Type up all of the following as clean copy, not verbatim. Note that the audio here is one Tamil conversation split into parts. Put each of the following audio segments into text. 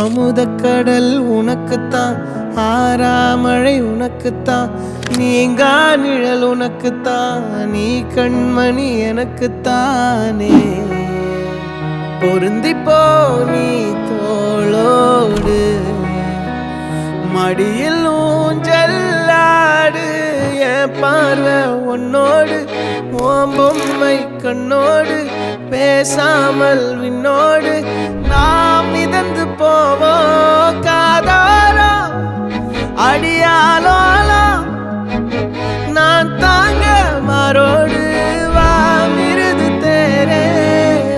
அமுதக்கடல் உனக்குத்தான், ஆறாமழை உனக்குத்தான், நீங்கா நிழல் உனக்குத்தான், நீ கண்மணி எனக்குத்தானே. பொருந்திப்போ நீ தோளோடு, மடியில் ஊஞ்சல்லாடு, என் பார்வை உன்னோடு, ஓம் பொம்மை கண்ணோடு, பேசாமல் விண்ணோடு நாம் மிதந்து போவோம் காதாரோ அடியாலோலோ. நான் தாங்க மாறோடு வா மிருது தேரே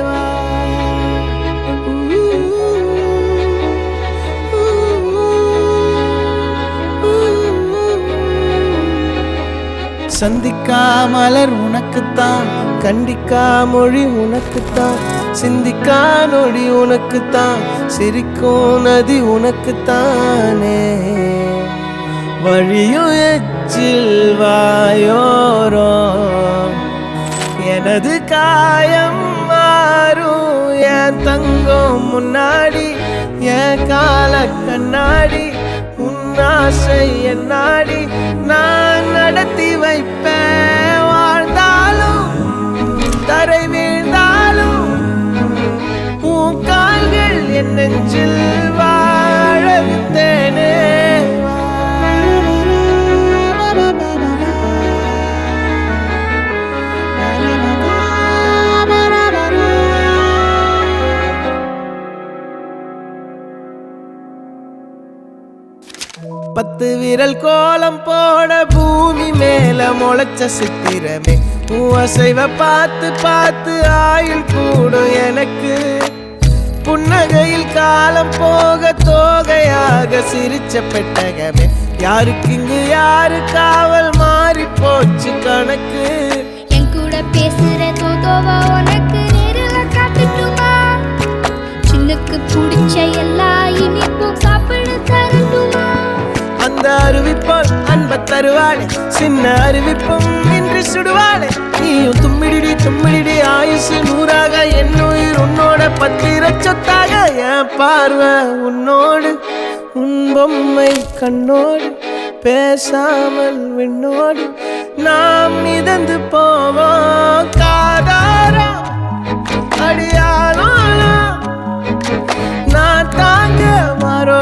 வா. சந்திக்கா மலர் உனக்குத்தான், கண்டிக்கா மொழி உனக்குத்தான், சிந்திக்கா நொடி உனக்குத்தான், சிரிக்கும் நதி உனக்குத்தானே. வழியும் எச்சில் வாயோரோ எனது காயம் மாறும், என் தங்கம் முன்னாடி என் கால கண்ணாடி, உன்னாசை என்னாடி நான் நடத்தி வைப்பேன். வாழ்ந்தாலும் தரை வீழ்ந்தாலும் உன் கால்கள் என் நெஞ்சில் வாழ விட்டேனே. பத்து விரல் கோலம் போட பூமி மேல முளைச்ச சித்திரமே, அசைவ பார்த்து பார்த்து ஆயுள் கூடும் எனக்கு. புன்னகையில் காலம் போக தோகையாக சிரிச்ச பெட்டகமே, யாருக்கு இங்கு யாரு காவல் மாறி போச்சு கணக்கு. என் கூட பேசுற தோதோவா உனக்கு நேரில் காட்டுட்டுமா, சின்னுக்கு பிடிச்ச எல்லா இனிப்பும் சாப்பிட தரட்டுமா. அந்த அறிவிப்போல் அன்ப தருவாளே, சின்ன அறிவிப்பும் இன்று சுடுவாளே. நீயும் தும்மிடி தும்மிடி ஆயுசு நூறாக, என் உயிர் உன்னோட பத்திர சொத்தாக. என் பார்வை உன்னோடு, உன் பொம்மை கண்ணோடு, பேசாமல் விண்ணோடு நாம் மிதந்து போவோம் காதாரோ அடியாலோ. நான் தாங்க மாறோ